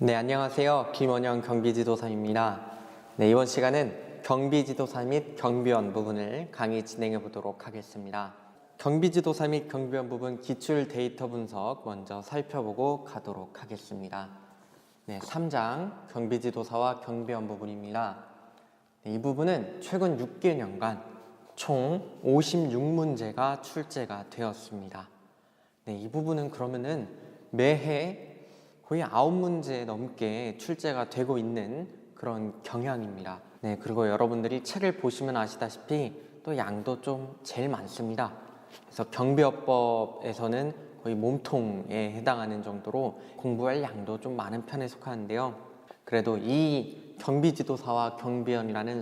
네, 안녕하세요. 김원영 경비지도사입니다. 네, 이번 시간은 경비지도사 및 경비원 부분을 강의 진행해 보도록 하겠습니다. 경비지도사 및 경비원 부분 기출 데이터 분석 먼저 살펴보고 가도록 하겠습니다. 네, 3장 경비지도사와 경비원 부분입니다. 네, 이 부분은 최근 6개년간 총 56문제가 출제가 되었습니다. 네, 이 부분은 그러면은 매해 거의 9문제 넘게 출제가 되고 있는 그런 경향입니다. 네, 그리고 여러분들이 책을 보시면 아시다시피 또 양도 좀 제일 많습니다. 그래서 경비업법에서는 거의 몸통에 해당하는 정도로 공부할 양도 좀 많은 편에 속하는데요. 그래도 이 경비지도사와 경비원이라는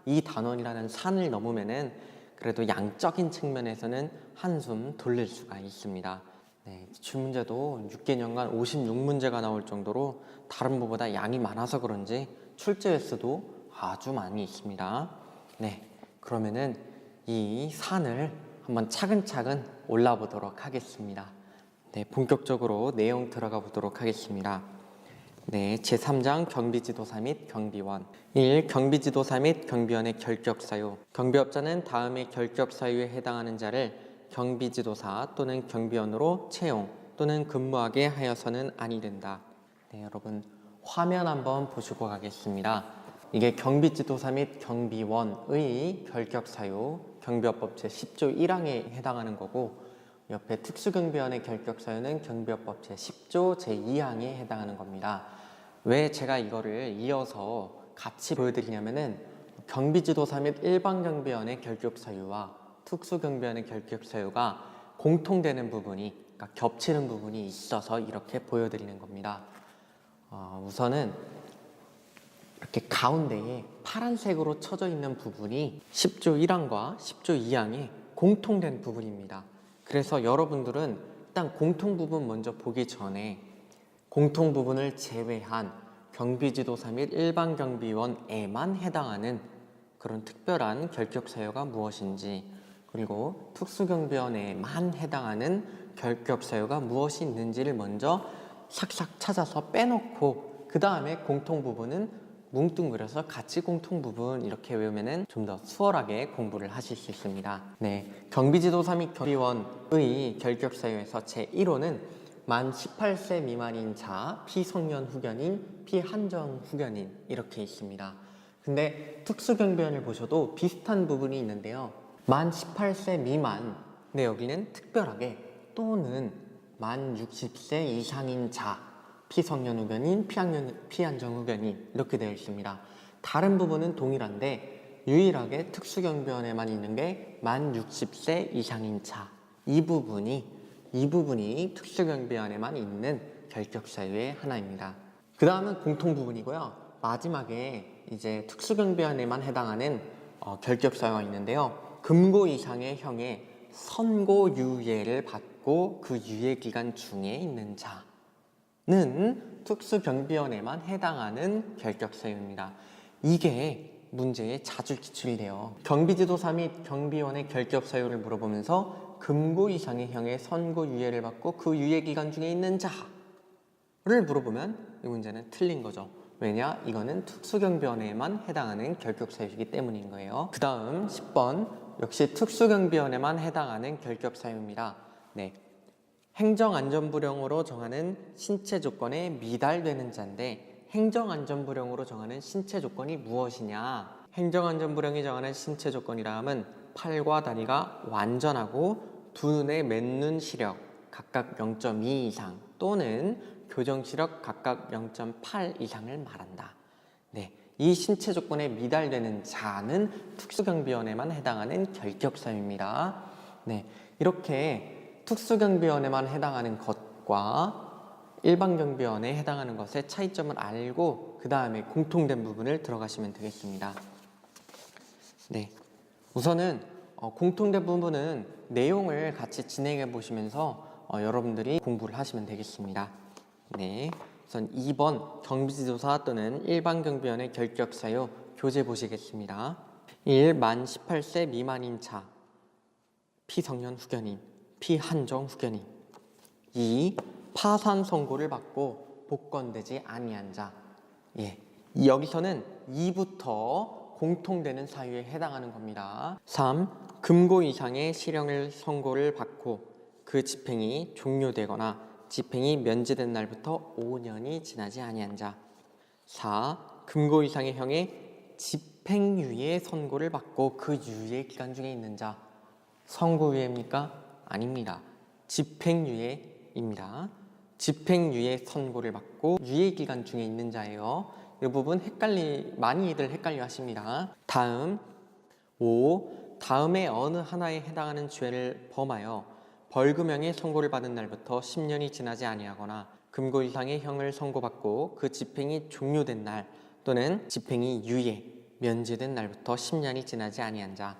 이 단원이라는 산을 넘으면은 그래도 양적인 측면에서는 한숨 돌릴 수가 있습니다. 네, 기출문제도 6개년간 56문제가 나올 정도로 다른 부보다 양이 많아서 그런지 출제 횟수도 아주 많이 있습니다. 네, 그러면은 이 산을 한번 차근차근 올라보도록 하겠습니다. 네, 본격적으로 내용 들어가 보도록 하겠습니다. 네, 제3장 경비지도사 및 경비원 1. 경비지도사 및 경비원의 결격사유. 경비업자는 다음의 결격사유에 해당하는 자를 경비지도사 또는 경비원으로 채용 또는 근무하게 하여서는 아니 된다. 네, 여러분 화면 한번 보시고 가겠습니다. 이게 경비지도사 및 경비원의 결격사유, 경비업법 제10조 1항에 해당하는 거고, 옆에 특수경비원의 결격사유는 경비업법 제10조 제2항에 해당하는 겁니다. 왜 제가 이거를 이어서 같이 보여드리냐면은 경비지도사 및 일반경비원의 결격사유와 특수경비원의 결격사유가 공통되는 부분이, 그러니까 겹치는 부분이 있어서 이렇게 보여드리는 겁니다. 우선은 이렇게 가운데에 파란색으로 쳐져 있는 부분이 10조 1항과 10조 2항에 공통된 부분입니다. 그래서 여러분들은 일단 공통 부분 먼저 보기 전에 공통 부분을 제외한 경비지도사 및 일반경비원에만 해당하는 그런 특별한 결격사유가 무엇인지, 그리고 특수경비원에만 해당하는 결격사유가 무엇이 있는지를 먼저 싹싹 찾아서 빼놓고 그 다음에 공통 부분은 뭉뚱그려서 같이 공통 부분 이렇게 외우면은 좀 더 수월하게 공부를 하실 수 있습니다. 네, 경비지도사 및 경비원의 결격사유에서 제1호는 만 18세 미만인 자, 피성년 후견인, 피한정 후견인 이렇게 있습니다. 근데 특수경비원을 보셔도 비슷한 부분이 있는데요. 만 18세 미만, 근데 여기는 특별하게 또는 만 60세 이상인 자, 피성년 후견인, 피한정 후견인 이렇게 되어 있습니다. 다른 부분은 동일한데 유일하게 특수경비원에만 있는 게 만 60세 이상인 자, 이 부분이 특수경비원에만 있는 결격사유의 하나입니다. 그 다음은 공통 부분이고요. 마지막에 이제 특수경비원에만 해당하는 결격사유가 있는데요. 금고 이상의 형의 선고유예를 받고 그 유예기간 중에 있는 자는 특수경비원에만 해당하는 결격사유입니다. 이게 문제에 자주 기출이 돼요. 경비지도사 및 경비원의 결격사유를 물어보면서 금고 이상의 형의 선고유예를 받고 그 유예기간 중에 있는 자를 물어보면 이 문제는 틀린 거죠. 왜냐? 이거는 특수경비원에만 해당하는 결격사유이기 때문인 거예요. 그 다음 10번 역시 특수경비원에만 해당하는 결격사유입니다. 네, 행정안전부령으로 정하는 신체 조건에 미달되는 자인데 행정안전부령으로 정하는 신체 조건이 무엇이냐? 행정안전부령이 정하는 신체 조건이라 하면 팔과 다리가 완전하고 두 눈의 맨눈 시력 각각 0.2 이상 또는 교정시력 각각 0.8 이상을 말한다. 네, 이 신체 조건에 미달되는 자는 특수경비원에만 해당하는 결격사유입니다. 네, 이렇게 특수경비원에만 해당하는 것과 일반경비원에 해당하는 것의 차이점을 알고 그 다음에 공통된 부분을 들어가시면 되겠습니다. 네, 우선은 공통된 부분은 내용을 같이 진행해 보시면서 여러분들이 공부를 하시면 되겠습니다. 네, 우선 2번 경비지도사 또는 일반경비원의 결격사유 교재 보시겠습니다. 1. 만 18세 미만인 자, 피성년 후견인, 피한정 후견인. 2. 파산 선고를 받고 복권되지 아니한 자. 예, 여기서는 2부터 공통되는 사유에 해당하는 겁니다. 3. 금고 이상의 실형을 선고를 받고 그 집행이 종료되거나 집행이 면제된 날부터 5년이 지나지 아니한 자. 4. 금고 이상의 형의 집행유예 선고를 받고 그 유예 기간 중에 있는 자. 선고유예입니까? 아닙니다. 집행유예입니다. 집행유예 선고를 받고 유예 기간 중에 있는 자예요. 이 부분 많이들 헷갈려 하십니다. 다음 5. 다음에 어느 하나에 해당하는 죄를 범하여 벌금형의 선고를 받은 날부터 10년이 지나지 아니하거나 금고 이상의 형을 선고받고 그 집행이 종료된 날 또는 집행이 유예, 면제된 날부터 10년이 지나지 아니한 자.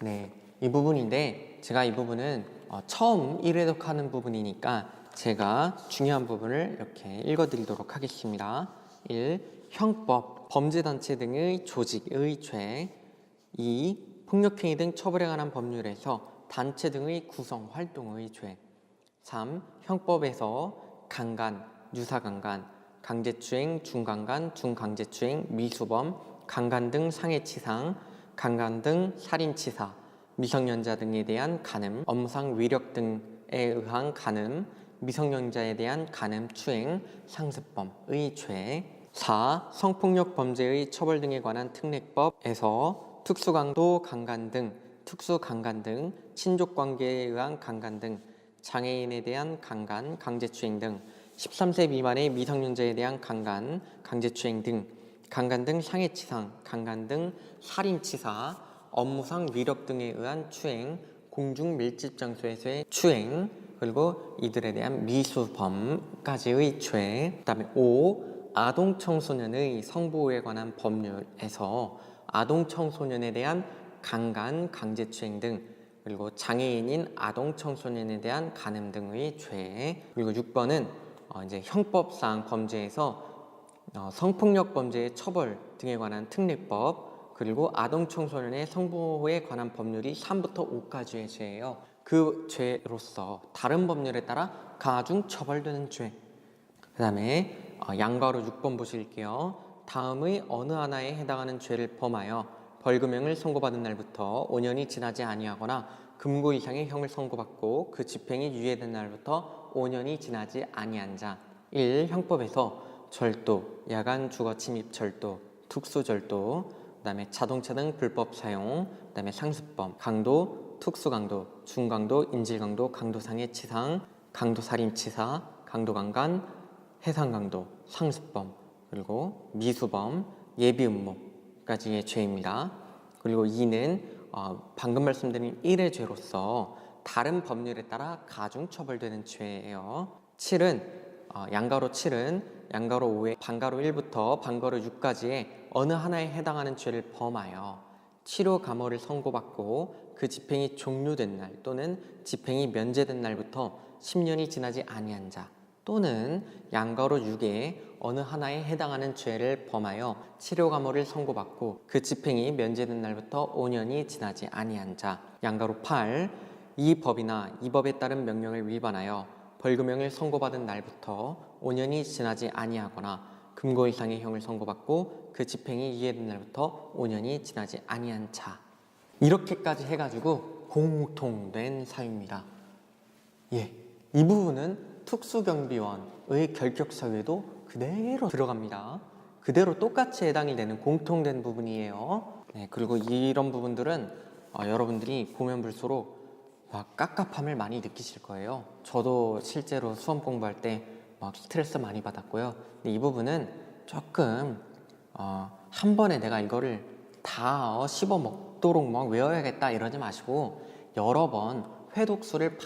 네, 이 부분인데 제가 이 부분은 처음 1회독하는 부분이니까 제가 중요한 부분을 이렇게 읽어드리도록 하겠습니다. 1. 형법, 범죄단체 등의 조직의 죄. 2. 폭력행위 등 처벌에 관한 법률에서 단체 등의 구성, 활동의 죄. 3. 형법에서 강간, 유사강간, 강제추행, 중강간, 중강제추행, 미수범, 강간 등 상해치상, 강간 등 살인치사, 미성년자 등에 대한 간음, 업무상 위력 등에 의한 간음, 미성년자에 대한 간음, 추행, 상습범의 죄. 4. 성폭력 범죄의 처벌 등에 관한 특례법에서 특수강도 강간 등, 특수강간 등, 친족관계에 의한 강간 등, 장애인에 대한 강간, 강제추행 등, 13세 미만의 미성년자에 대한 강간, 강제추행 등, 강간 등 상해치상, 강간 등 살인치사, 업무상 위력 등에 의한 추행, 공중 밀집 장소에서의 추행, 그리고 이들에 대한 미수범까지의 죄. 그다음에 5. 아동 청소년의 성보호에 관한 법률에서 아동 청소년에 대한 강간, 강제추행 등, 그리고 장애인인 아동 청소년에 대한 간음 등의 죄. 그리고 6번은 이제 형법상 범죄에서 성폭력 범죄의 처벌 등에 관한 특례법, 그리고 아동 청소년의 성보호에 관한 법률이 3부터 5까지의 죄예요. 그 죄로서 다른 법률에 따라 가중 처벌되는 죄. 그 다음에 양가로 6번 보실게요. 다음의 어느 하나에 해당하는 죄를 범하여 벌금형을 선고받은 날부터 5년이 지나지 아니하거나 금고 이상의 형을 선고받고 그 집행이 유예된 날부터 5년이 지나지 아니한 자. 1. 형법에서 절도, 야간 주거 침입 절도, 특수절도, 그 다음에 자동차 등 불법 사용, 그 다음에 상습범, 강도, 특수강도, 중강도, 인질강도, 강도상해 치상, 강도살인치사, 강도강간, 해상강도, 상습범, 그리고 미수범, 예비음모까지의 죄입니다. 그리고 2는 방금 말씀드린 1의 죄로서 다른 법률에 따라 가중 처벌되는 죄예요. 7은 양가로 7은 양가로 5의 반가로 1부터 반가로 6까지의 어느 하나에 해당하는 죄를 범하여 치료 감호를 선고받고 그 집행이 종료된 날 또는 집행이 면제된 날부터 10년이 지나지 아니한 자, 또는 양가로 6의 어느 하나에 해당하는 죄를 범하여 치료 감호를 선고받고 그 집행이 면제된 날부터 5년이 지나지 아니한 자. 양가로 8. 이 법이나 이 법에 따른 명령을 위반하여 벌금형을 선고받은 날부터 5년이 지나지 아니하거나 금고 이상의 형을 선고받고 그 집행이 이해된 날부터 5년이 지나지 아니한 자. 이렇게까지 해가지고 공통된 사유입니다. 예, 이 부분은 특수경비원의 결격사유에도 그대로 들어갑니다. 그대로 똑같이 해당이 되는 공통된 부분이에요. 네, 그리고 이런 부분들은 여러분들이 보면 볼수록 막 깝깝함을 많이 느끼실 거예요. 저도 실제로 수험 공부할 때 막 스트레스 많이 받았고요. 근데 이 부분은 조금 한 번에 내가 이거를 다 씹어 먹도록 막 외워야겠다 이러지 마시고 여러 번 회독수를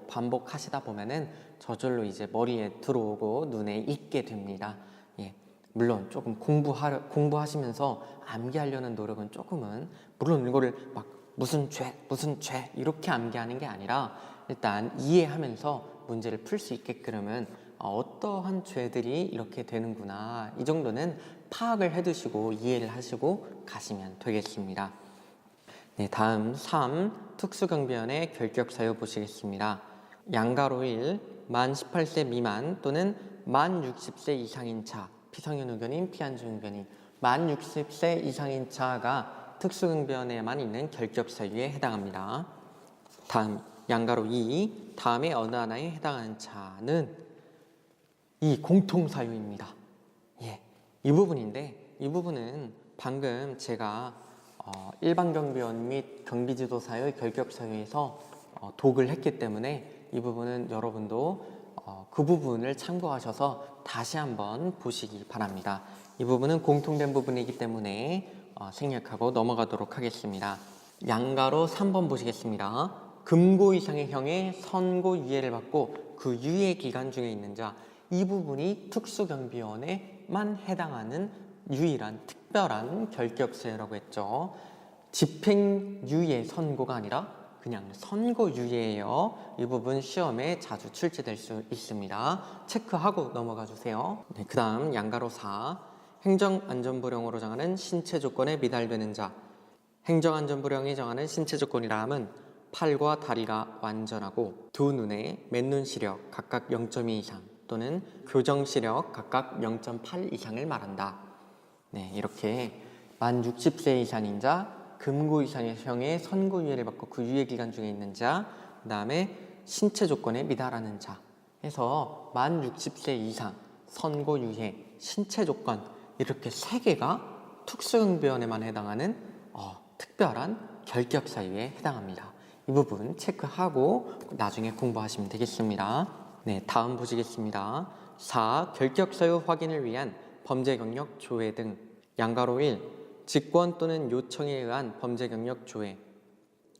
반복하시다 보면은 저절로 이제 머리에 들어오고 눈에 익게 됩니다. 예, 물론 조금 공부하시면서 암기하려는 노력은 조금은, 물론 이거를 막 무슨 죄 이렇게 암기하는 게 아니라 일단 이해하면서 문제를 풀 수 있게끔은 어떠한 죄들이 이렇게 되는구나, 이 정도는 파악을 해두시고 이해를 하시고 가시면 되겠습니다. 네, 다음 3. 특수경비원의 결격사유 보시겠습니다. 양가로 1. 만 18세 미만 또는 만 60세 이상인 차, 피성인 의견인, 피안주 의견인, 만 60세 이상인 차가 특수응변에만 있는 결격 사유에 해당합니다. 다음 양가로 2, 다음에 어느 하나에 해당하는 차는 이 공통 사유입니다. 이 부분인데 이 부분은 방금 제가 일반 경비원 및 경비지도사의 결격 사유에서 독을 했기 때문에 이 부분은 여러분도 그 부분을 참고하셔서 다시 한번 보시기 바랍니다. 이 부분은 공통된 부분이기 때문에 생략하고 넘어가도록 하겠습니다. 양가로 3번 보시겠습니다. 금고 이상의 형의 선고 유예를 받고 그 유예 기간 중에 있는 자, 이 부분이 특수경비원에만 해당하는 유일한 특별한 결격사유라고 했죠. 집행유예 선고가 아니라 그냥 선고유예예요. 이 부분 시험에 자주 출제될 수 있습니다. 체크하고 넘어가 주세요. 그 다음 양가로 4, 행정안전부령으로 정하는 신체 조건에 미달되는 자. 행정안전부령이 정하는 신체 조건이라 함은 팔과 다리가 완전하고 두 눈에 맨눈 시력 각각 0.2 이상 또는 교정 시력 각각 0.8 이상을 말한다. 이렇게 만 60세 이상인 자, 금고 이상의 형의 선고유예를 받고 그 유예 기간 중에 있는 자, 그 다음에 신체 조건에 미달하는 자 해서 만 60세 이상, 선고유예, 신체 조건 이렇게 3개가 특수응변에만 해당하는 특별한 결격 사유에 해당합니다. 이 부분 체크하고 나중에 공부하시면 되겠습니다. 다음 보시겠습니다. 4. 결격 사유 확인을 위한 범죄 경력 조회 등. 양가로 1. 직권 또는 요청에 의한 범죄 경력 조회.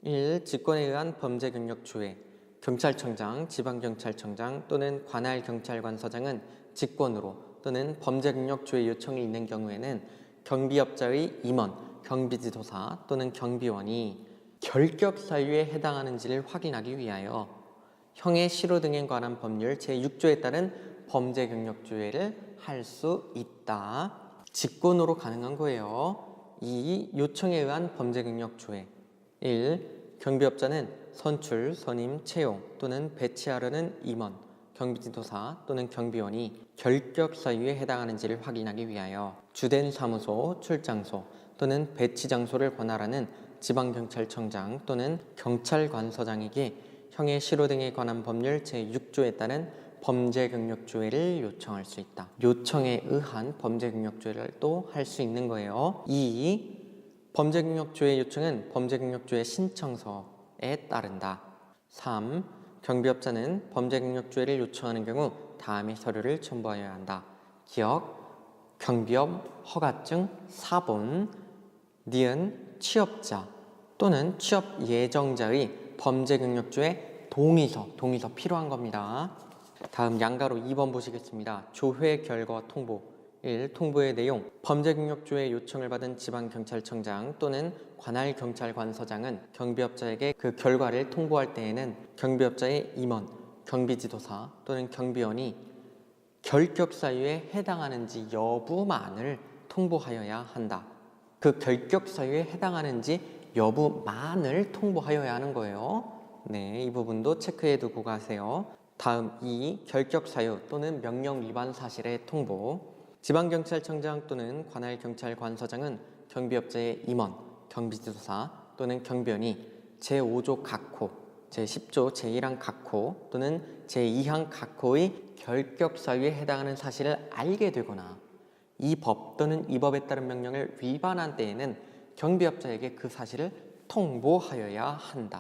1. 직권에 의한 범죄 경력 조회. 경찰청장, 지방경찰청장 또는 관할 경찰관서장은 직권으로 또는 범죄 경력 조회 요청이 있는 경우에는 경비업자의 임원, 경비지도사 또는 경비원이 결격 사유에 해당하는지를 확인하기 위하여 형의 실효 등에 관한 법률 제6조에 따른 범죄 경력 조회를 할 수 있다. 직권으로 가능한 거예요. 2. 요청에 의한 범죄 경력 조회. 1. 경비업자는 선출, 선임, 채용 또는 배치하려는 임원, 경비지도사 또는 경비원이 결격 사유에 해당하는지를 확인하기 위하여 주된 사무소, 출장소 또는 배치 장소를 관할하는 지방경찰청장 또는 경찰관서장에게 형의 실효 등에 관한 법률 제6조에 따른 범죄 경력 조회를 요청할 수 있다. 요청에 의한 범죄 경력 조회를 또 할 수 있는 거예요. 2. 범죄 경력 조회 요청은 범죄 경력 조회 신청서에 따른다. 3. 경비업자는 범죄 경력 조회를 요청하는 경우 다음의 서류를 첨부하여야 한다. 기억, 경비업 허가증, 사본, 니은 취업자 또는 취업 예정자의 범죄 경력 조회 동의서 필요한 겁니다. 다음 양가로 2번 보시겠습니다. 조회 결과 통보. 1. 통보의 내용. 범죄 경력 조회 요청을 받은 지방경찰청장 또는 관할경찰관서장은 경비업자에게 그 결과를 통보할 때에는 경비업자의 임원, 경비지도사 또는 경비원이 결격 사유에 해당하는지 여부만을 통보하여야 한다. 그 결격 사유에 해당하는지 여부만을 통보하여야 하는 거예요. 이 부분도 체크해 두고 가세요. 다음 2. 결격 사유 또는 명령 위반 사실의 통보. 지방경찰청장 또는 관할경찰관서장은 경비업자의 임원, 경비지도사 또는 경비원이 제5조 각호, 제10조 제1항 각호 또는 제2항 각호의 결격 사유에 해당하는 사실을 알게 되거나 이 법 또는 이 법에 따른 명령을 위반한 때에는 경비업자에게 그 사실을 통보하여야 한다.